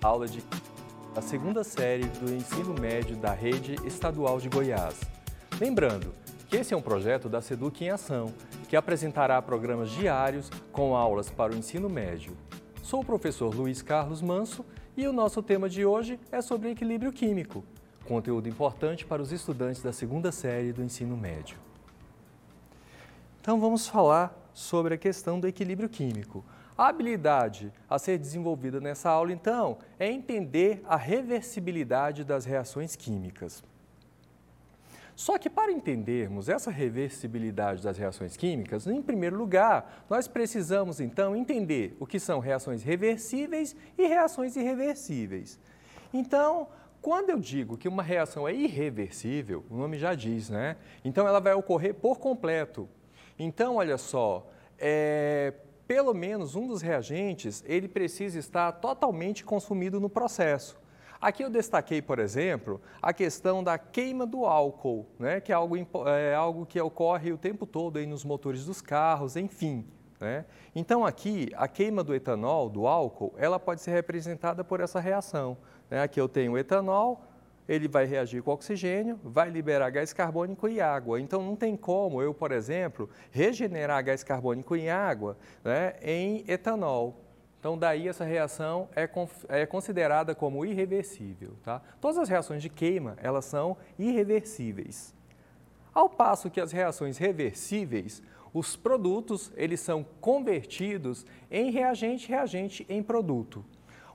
aula da segunda série do ensino médio da Rede Estadual de Goiás. Lembrando que esse é um projeto da SEDUC em Ação, que apresentará programas diários com aulas para o ensino médio. Sou o professor Luiz Carlos Manso e o nosso tema de hoje é sobre equilíbrio químico, conteúdo importante para os estudantes da segunda série do ensino médio. Então vamos falar sobre a questão do equilíbrio químico. A habilidade a ser desenvolvida nessa aula, então, é entender a reversibilidade das reações químicas. Só que para entendermos essa reversibilidade das reações químicas, em primeiro lugar, nós precisamos, então, entender o que são reações reversíveis e reações irreversíveis. Então, quando eu digo que uma reação é irreversível, o nome já diz, né? Então, ela vai ocorrer por completo. Então, olha só, pelo menos um dos reagentes, ele precisa estar totalmente consumido no processo. Aqui eu destaquei, por exemplo, a questão da queima do álcool, né? Que é algo que ocorre o tempo todo aí nos motores dos carros, enfim. Né? Então aqui, a queima do etanol, do álcool, ela pode ser representada por essa reação. Né? Aqui eu tenho o etanol, ele vai reagir com oxigênio, vai liberar gás carbônico e água. Então, não tem como eu, por exemplo, regenerar gás carbônico em água, né, em etanol. Então, daí essa reação é considerada como irreversível. Tá? Todas as reações de queima, elas são irreversíveis. Ao passo que as reações reversíveis, os produtos, eles são convertidos em reagente em produto.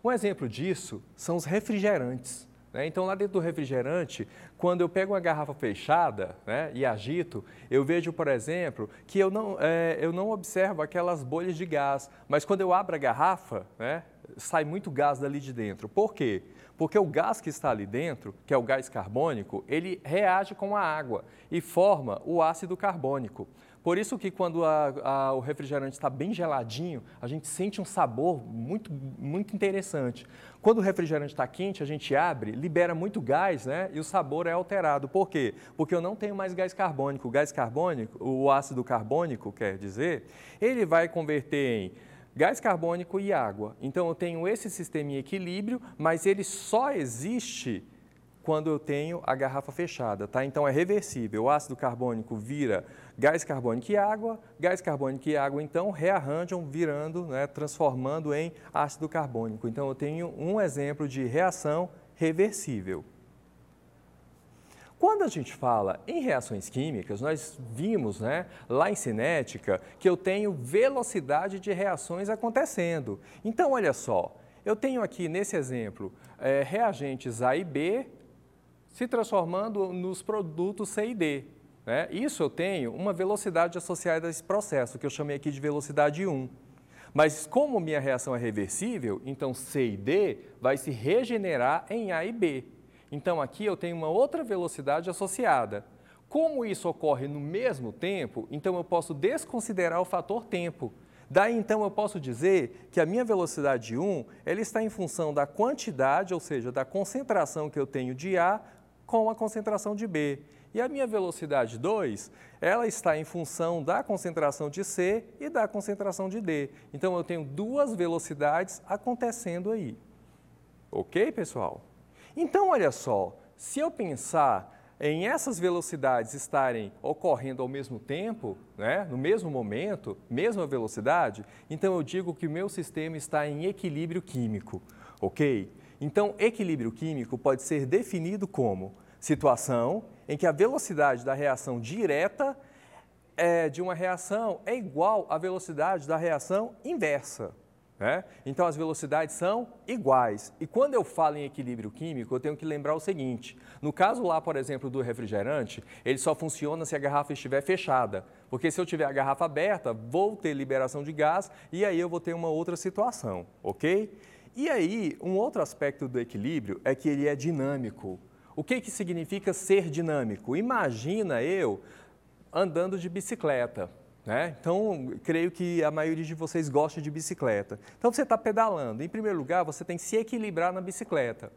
Um exemplo disso são os refrigerantes. Então, lá dentro do refrigerante, quando eu pego uma garrafa fechada, né, e agito, eu vejo, por exemplo, que eu não observo aquelas bolhas de gás, mas quando eu abro a garrafa, né, sai muito gás dali de dentro. Por quê? Porque o gás que está ali dentro, que é o gás carbônico, ele reage com a água e forma o ácido carbônico. Por isso que quando o refrigerante está bem geladinho, a gente sente um sabor muito interessante. Quando o refrigerante está quente, a gente abre, libera muito gás, né? E o sabor é alterado. Por quê? Porque eu não tenho mais gás carbônico. O gás carbônico, o ácido carbônico, quer dizer, ele vai converter em gás carbônico e água. Então, eu tenho esse sistema em equilíbrio, mas ele só existe quando eu tenho a garrafa fechada, tá? Então, é reversível. O ácido carbônico vira gás carbônico e água, então, rearranjam, virando, né, transformando em ácido carbônico. Então, eu tenho um exemplo de reação reversível. Quando a gente fala em reações químicas, nós vimos, né, lá em cinética que eu tenho velocidade de reações acontecendo. Então, olha só, eu tenho aqui nesse exemplo reagentes A e B se transformando nos produtos C e D. Né? Isso eu tenho uma velocidade associada a esse processo, que eu chamei aqui de velocidade 1. Mas como minha reação é reversível, então C e D vai se regenerar em A e B. Então aqui eu tenho uma outra velocidade associada. Como isso ocorre no mesmo tempo, então eu posso desconsiderar o fator tempo. Daí então eu posso dizer que a minha velocidade 1 ela está em função da quantidade, ou seja, da concentração que eu tenho de A com a concentração de B. E a minha velocidade 2, ela está em função da concentração de C e da concentração de D. Então, eu tenho duas velocidades acontecendo aí. Ok, pessoal? Então, olha só, se eu pensar em essas velocidades estarem ocorrendo ao mesmo tempo, né, no mesmo momento, mesma velocidade, então eu digo que o meu sistema está em equilíbrio químico, ok? Então, equilíbrio químico pode ser definido como situação em que a velocidade da reação direta de uma reação é igual à velocidade da reação inversa. Né? Então, as velocidades são iguais. E quando eu falo em equilíbrio químico, eu tenho que lembrar o seguinte. No caso lá, por exemplo, do refrigerante, ele só funciona se a garrafa estiver fechada. Porque se eu tiver a garrafa aberta, vou ter liberação de gás e aí eu vou ter uma outra situação, ok? E aí, um outro aspecto do equilíbrio é que ele é dinâmico. O que significa ser dinâmico? Imagina eu andando de bicicleta. Né? Então, creio que a maioria de vocês gosta de bicicleta. Então, você está pedalando. Em primeiro lugar, você tem que se equilibrar na bicicleta.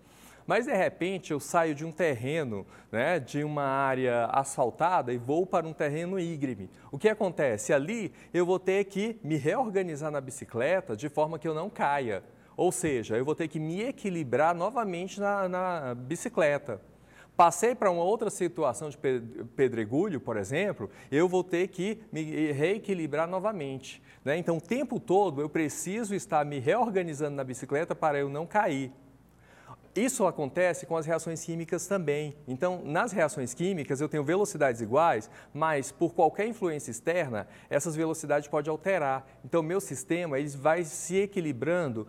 Mas, de repente, eu saio de um terreno, né, de uma área asfaltada e vou para um terreno íngreme. O que acontece? Ali, eu vou ter que me reorganizar na bicicleta de forma que eu não caia. Ou seja, eu vou ter que me equilibrar novamente na bicicleta. Passei para uma outra situação de pedregulho, por exemplo, eu vou ter que me reequilibrar novamente, né? Então, o tempo todo eu preciso estar me reorganizando na bicicleta para eu não cair. Isso acontece com as reações químicas também. Então, nas reações químicas, eu tenho velocidades iguais, mas por qualquer influência externa, essas velocidades podem alterar. Então, meu sistema ele vai se equilibrando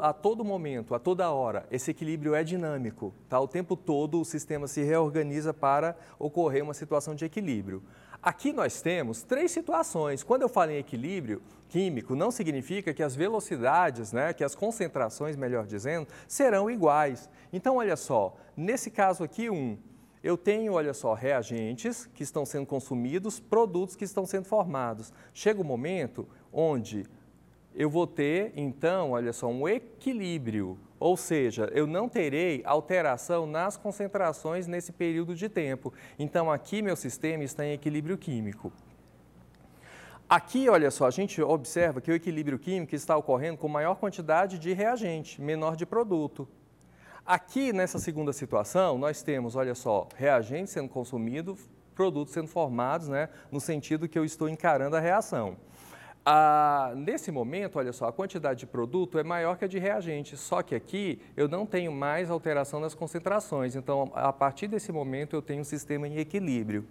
a todo momento, a toda hora. Esse equilíbrio é dinâmico, tá? O tempo todo o sistema se reorganiza para ocorrer uma situação de equilíbrio. Aqui nós temos 3 situações. Quando eu falo em equilíbrio químico, não significa que as velocidades, né, que as concentrações, melhor dizendo, serão iguais. Então, olha só, nesse caso aqui, eu tenho, olha só, reagentes que estão sendo consumidos, produtos que estão sendo formados. Chega um momento onde eu vou ter, então, olha só, um equilíbrio, ou seja, eu não terei alteração nas concentrações nesse período de tempo. Então, aqui meu sistema está em equilíbrio químico. Aqui, olha só, a gente observa que o equilíbrio químico está ocorrendo com maior quantidade de reagente, menor de produto. Aqui, nessa segunda situação, nós temos, olha só, reagente sendo consumido, produtos sendo formados, né, no sentido que eu estou encarando a reação. Nesse momento, olha só, a quantidade de produto é maior que a de reagente, só que aqui eu não tenho mais alteração nas concentrações, então a partir desse momento eu tenho um sistema em equilíbrio.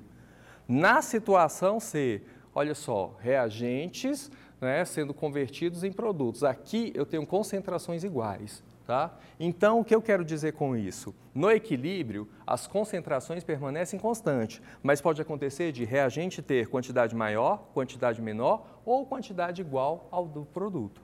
Na situação C, olha só, reagentes, né, sendo convertidos em produtos, aqui eu tenho concentrações iguais. Tá? Então, o que eu quero dizer com isso? No equilíbrio, as concentrações permanecem constantes, mas pode acontecer de reagente ter quantidade maior, quantidade menor ou quantidade igual ao do produto.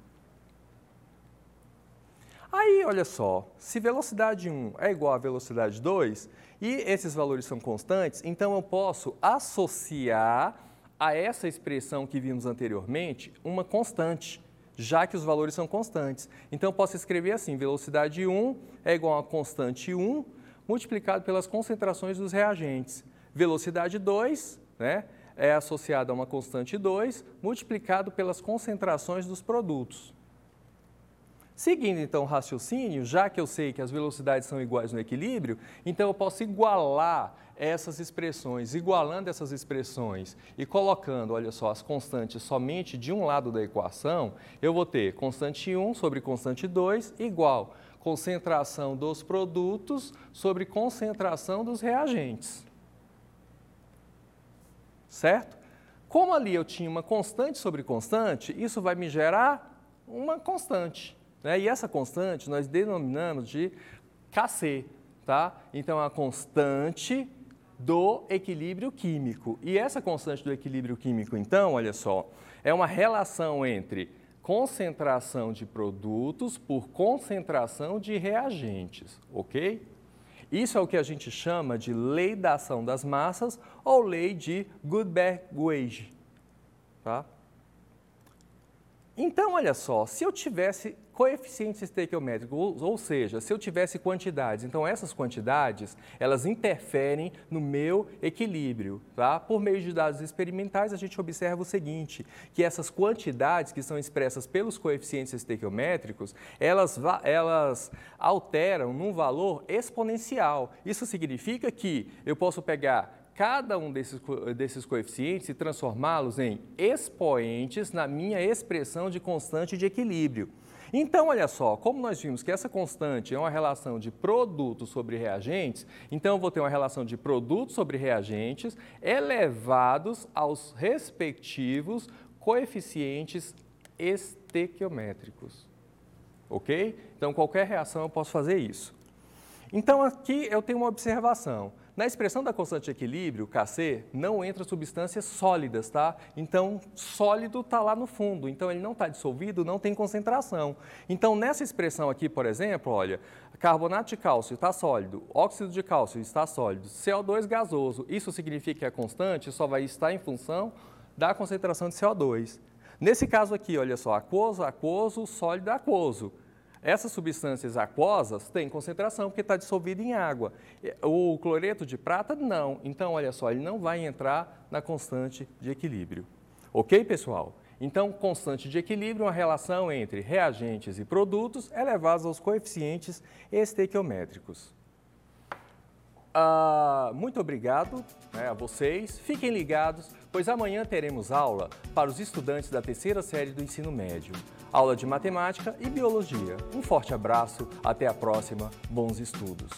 Aí, olha só, se velocidade 1 é igual a velocidade 2 e esses valores são constantes, então eu posso associar a essa expressão que vimos anteriormente uma constante, já que os valores são constantes. Então, eu posso escrever assim, velocidade 1 é igual a constante 1 multiplicado pelas concentrações dos reagentes. Velocidade 2, né, é associada a uma constante 2 multiplicado pelas concentrações dos produtos. Seguindo, então, o raciocínio, já que eu sei que as velocidades são iguais no equilíbrio, então eu posso igualar essas expressões, igualando essas expressões e colocando, olha só, as constantes somente de um lado da equação, eu vou ter constante 1 sobre constante 2 igual concentração dos produtos sobre concentração dos reagentes. Certo? Como ali eu tinha uma constante sobre constante, isso vai me gerar uma constante. Né? E essa constante nós denominamos de Kc, tá? Então, a constante do equilíbrio químico. E essa constante do equilíbrio químico, então, olha só, é uma relação entre concentração de produtos por concentração de reagentes, ok? Isso é o que a gente chama de lei da ação das massas ou lei de Gutenberg-Gauge, tá? Então, olha só, se eu tivesse coeficientes estequiométricos, ou seja, se eu tivesse quantidades, então essas quantidades, elas interferem no meu equilíbrio, tá? Por meio de dados experimentais, a gente observa o seguinte, que essas quantidades que são expressas pelos coeficientes estequiométricos, elas alteram num valor exponencial. Isso significa que eu posso pegar cada um desses coeficientes e transformá-los em expoentes na minha expressão de constante de equilíbrio. Então, olha só, como nós vimos que essa constante é uma relação de produtos sobre reagentes, então eu vou ter uma relação de produtos sobre reagentes elevados aos respectivos coeficientes estequiométricos. Ok? Então, qualquer reação eu posso fazer isso. Então, aqui eu tenho uma observação. Na expressão da constante de equilíbrio, Kc, não entra substâncias sólidas, tá? Então, sólido está lá no fundo, então ele não está dissolvido, não tem concentração. Então, nessa expressão aqui, por exemplo, olha, carbonato de cálcio está sólido, óxido de cálcio está sólido, CO2 gasoso, isso significa que a constante só vai estar em função da concentração de CO2. Nesse caso aqui, olha só, aquoso, aquoso, sólido, aquoso. Essas substâncias aquosas têm concentração porque está dissolvido em água. O cloreto de prata, não. Então, olha só, ele não vai entrar na constante de equilíbrio. Ok, pessoal? Então, constante de equilíbrio é uma relação entre reagentes e produtos elevados aos coeficientes estequiométricos. Muito obrigado a vocês. Fiquem ligados, pois amanhã teremos aula para os estudantes da terceira série do ensino médio. Aula de matemática e biologia. Um forte abraço, até a próxima, bons estudos.